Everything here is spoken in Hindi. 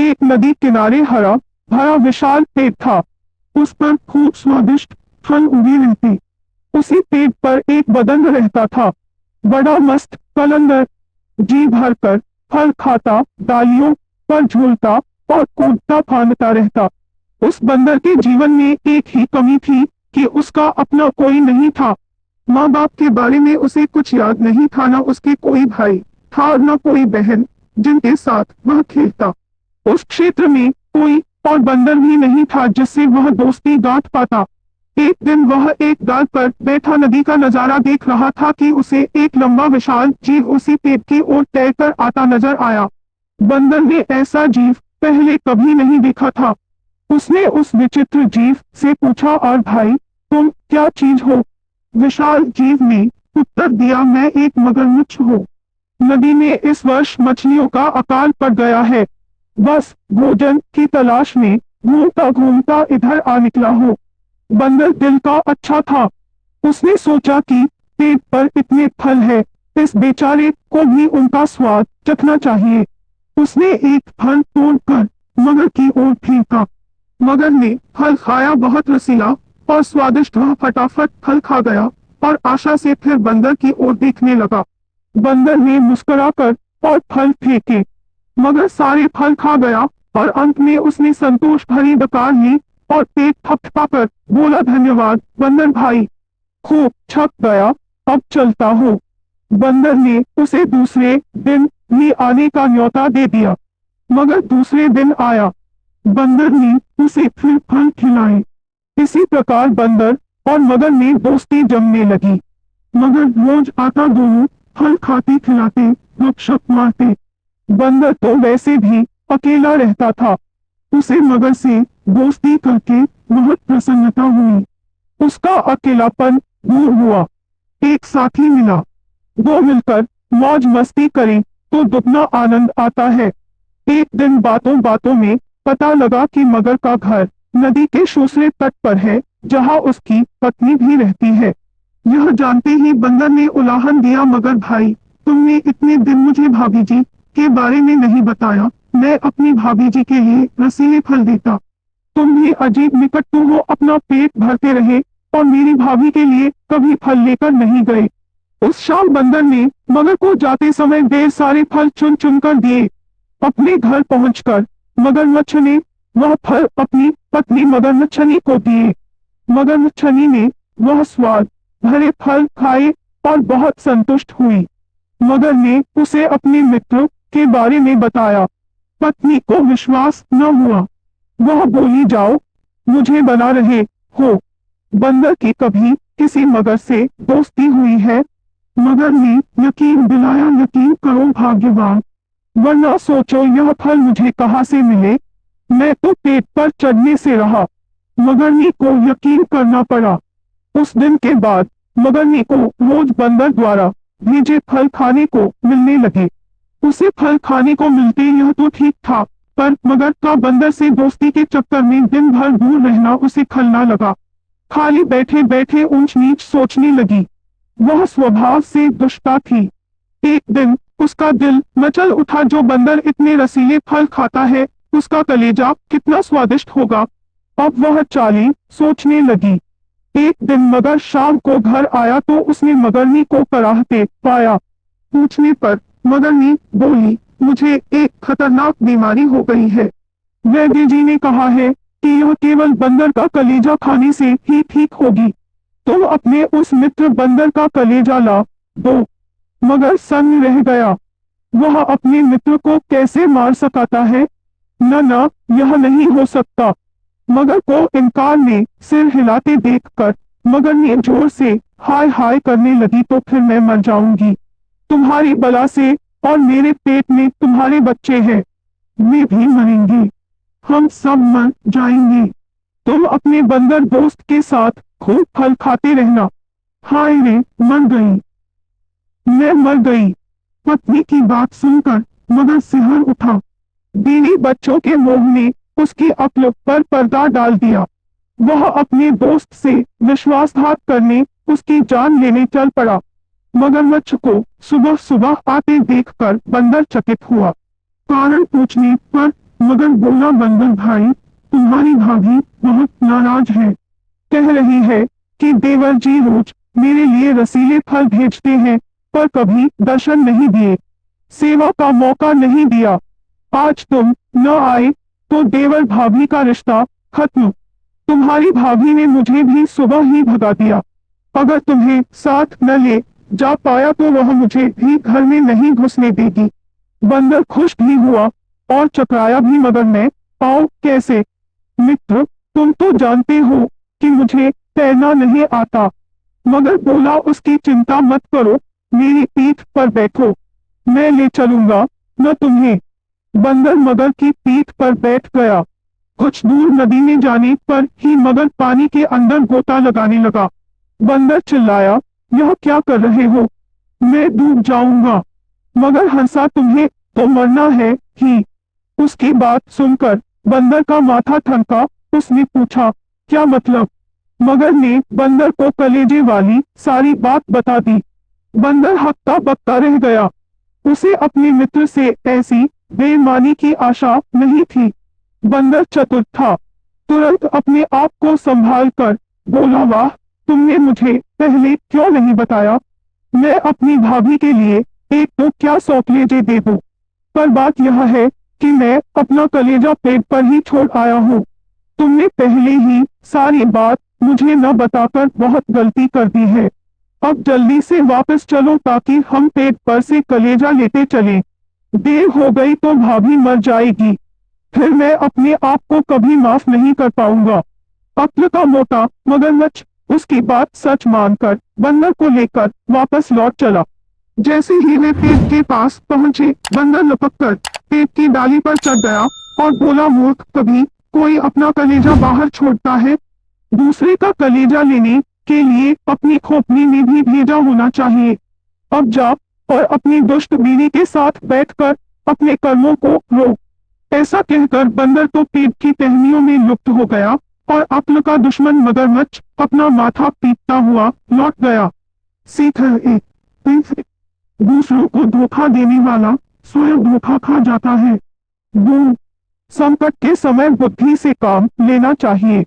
एक नदी किनारे हरा भरा विशाल पेड़ था। उस पर खूब स्वादिष्ट फल उगे रहते। उसी पेड़ पर एक बदन रहता था, बड़ा मस्त कलंदर, जी भरकर फल खाता, डालियों पर झूलता और कूदता फांदता रहता। उस बंदर के जीवन में एक ही कमी थी कि उसका अपना कोई नहीं था। माँ बाप के बारे में उसे कुछ याद नहीं था, न उसके कोई भाई था और न कोई बहन जिनके साथ वह खेलता। उस क्षेत्र में कोई और बंदर भी नहीं था जिससे वह दोस्ती गांठ पाता। एक दिन वह एक डाल पर बैठा नदी का नजारा देख रहा था कि उसे एक लंबा विशाल जीव उसी पेड़ की ओर तैरकर आता नजर आया। बंदर ने ऐसा जीव पहले कभी नहीं देखा था। उसने उस विचित्र जीव से पूछा, और भाई तुम क्या चीज हो? विशाल जीव ने उत्तर दिया, मैं एक मगरमच्छ हूँ। नदी में इस वर्ष मछलियों का अकाल पड़ गया है, बस भोजन की तलाश में घूमता घूमता इधर आ निकला हूँ। बंदर दिल का अच्छा था। उसने सोचा कि पेड़ पर इतने फल है, इस बेचारे को भी उनका स्वाद चखना चाहिए। उसने एक फल तोड़कर मगर की ओर फेंका। मगर ने फल खाया, बहुत रसीला और स्वादिष्ट। वह फटाफट फल खा गया और आशा से फिर बंदर की ओर देखने लगा। बंदर ने मुस्कुराकर और फल फेंके, मगर सारे फल खा गया और अंत में उसने संतोष भरी डकार ली और पेट थपथपाकर बोला, धन्यवाद बंदर भाई, खूब छक गया, अब चलता हूँ। बंदर ने उसे दूसरे दिन भी आने का न्योता दे दिया। मगर दूसरे दिन आया। बंदर ने उसे फिर फल खिलाए। इसी प्रकार बंदर और मगर में दोस्ती जमने लगी। मगर रोज आता, दोनों फल खाते खिलाते गपशप मारते। बंदर तो वैसे भी अकेला रहता था। उसे मगर से दोस्ती करके बहुत प्रसन्नता हुई। उसका अकेलापन दूर हुआ। एक साथी मिला। दो मिलकर मौज मस्ती करें तो दुगना आनंद आता है। एक दिन बातों बातों में पता लगा कि मगर का घर नदी के दूसरे तट पर है, जहां उसकी पत्नी भी रहती है। यह जानते ही बंदर ने उलाहन दिया, मगर भाई तुमने इतने दिन मुझे भाभी जी के बारे में नहीं बताया। मैं अपनी भाभी जी के लिए रसीले फल देता, तुम भी अजीब निकट्टू हो, अपना पेट भरते रहे और मेरी भाभी के लिए कभी फल लेकर नहीं गए। उस शाम बंदर ने मगर को जाते समय ढेर सारे फल चुन चुन कर दिए। अपने घर पहुंचकर मगरमच्छ ने वह फल अपनी पत्नी मगरमच्छनी को दिए। मगरमच्छनी ने वह स्वाद भरे फल खाए और बहुत संतुष्ट हुई। मगर ने उसे अपने मित्र के बारे में बताया। पत्नी को विश्वास न हुआ। वह बोली, जाओ, मुझे बना रहे हो। बंदर की कभी किसी मगर से दोस्ती हुई है? मगर ने यकीन दिलाया, यकीन करो भाग्यवान, वरना सोचो यह फल मुझे कहाँ से मिले। मैं तो पेट पर चढ़ने से रहा। मगरनी को यकीन करना पड़ा। उस दिन के बाद मगरनी को रोज बंदर द्वारा भेजे फल खाने को मिलने लगे। उसे फल खाने को मिलते यह तो ठीक था, पर मगर का बंदर से दोस्ती के चक्कर में दिन भर दूर रहना उसे खलना लगा। खाली बैठे बैठे ऊंच नीच सोचने लगी। वह स्वभाव से दुष्टा थी। एक दिन उसका दिल मचल उठा, जो बंदर इतने रसीले फल खाता है, उसका कलेजा कितना स्वादिष्ट होगा। अब वह चालें सोचने लगी। एक दिन मगर शाम को घर आया तो उसने मगरनी को कराहते पाया। पूछने पर मगरनी बोली, मुझे एक खतरनाक बीमारी हो गई है। वैद्य जी ने कहा है कि यह केवल बंदर का कलेजा खाने से ही ठीक होगी। तुम अपने उस मित्र बंदर का कलेजा ला दो। मगर सन्न रह गया। वह अपने मित्र को कैसे मार सकता है? न, यह नहीं हो सकता। मगर को इनकार में सिर हिलाते देखकर मगरनी जोर से हाय हाय करने लगी, तो फिर मैं मर जाऊंगी। तुम्हारी बला से और मेरे पेट में तुम्हारे बच्चे हैं, वे भी मरेंगे। हम सब मर जाएंगे। तुम अपने बंदर दोस्त के साथ खूब फल खाते रहना। हाय रे, मर गई, मैं मर गई। पत्नी की बात सुनकर मगर सिहर उठा। बीवी बच्चों के मोह ने उसकी अक्ल पर पर्दा डाल दिया। वह अपने दोस्त से विश्वासघात करने उसकी जान लेने चल पड़ा। मगरमच्छ को सुबह सुबह आते देखकर बंदर चकित हुआ। कारण पूछने पर मगर बोला, बंदर भाई, तुम्हारी भाभी बहुत नाराज है। कह रही है कि देवर जी रोज मेरे लिए रसीले फल भेजते हैं, पर कभी दर्शन नहीं दिए, सेवा का मौका नहीं दिया। आज तुम न आए तो देवर भाभी का रिश्ता खत्म। तुम्हारी भाभी ने मुझे भी सुबह ही भगा दिया। अगर तुम्हें साथ न ले जा पाया तो वह मुझे भी घर में नहीं घुसने देगी। बंदर खुश भी हुआ और चकराया भी, मगर मैं पाऊं कैसे? मित्र, तुम तो जानते हो कि मुझे तैरना नहीं आता। मगर बोला, उसकी चिंता मत करो, मेरी पीठ पर बैठो, मैं ले चलूंगा न तुम्हें। बंदर मगर की पीठ पर बैठ गया। कुछ दूर नदी में जाने पर ही मगर पानी के अंदर गोता लगाने लगा। बंदर चिल्लाया, यह क्या कर रहे हो? मैं डूब जाऊंगा। मगर हंसा, तुम्हें तो मरना है ही। उसकी बात सुनकर बंदर का माथा ठनका। उसने पूछा, क्या मतलब? मगर ने बंदर को कलेजे वाली सारी बात बता दी। बंदर हकता बकता रह गया। उसे अपने मित्र से ऐसी बेईमानी की आशा नहीं थी। बंदर चतुर था। तुरंत अपने आप को संभाल कर बोला, वाह, तुमने मुझे पहले क्यों नहीं बताया? मैं अपनी भाभी के लिए एक तो क्या 100 कलेजे दे दूं, पर बात यह है कि मैं अपना कलेजा पेट पर ही छोड़ आया हूँ। तुमने पहले ही सारी बात मुझे न बताकर बहुत गलती कर दी है। अब जल्दी से वापस चलो ताकि हम पेट पर से कलेजा लेते चलें। देर हो गई तो भाभी मर जाएगी, फिर मैं अपने आप को कभी माफ नहीं कर पाऊंगा। अक्ल का मोटा मगरमच्छ उसकी बात सच मानकर बंदर को लेकर वापस लौट चला। जैसे ही वे पेट के पास पहुंचे, बंदर लपक कर पेट की डाली पर चढ़ गया और बोला, मूर्ख, कभी कोई अपना कलेजा बाहर छोड़ता है? दूसरे का कलेजा लेने के लिए अपनी खोपड़ी में भी भेजा होना चाहिए। अब जा और अपनी दुष्ट बीवी के साथ बैठकर अपने कर्मों को रोक। ऐसा कहकर बंदर तो पेट की टहनियों में लुप्त हो गया और अक्ल का दुश्मन मगरमच्छ अपना माथा पीटता हुआ लौट गया। सीख है, दूसरों को धोखा देने वाला स्वयं धोखा खा जाता है। 2. संकट के समय बुद्धि से काम लेना चाहिए।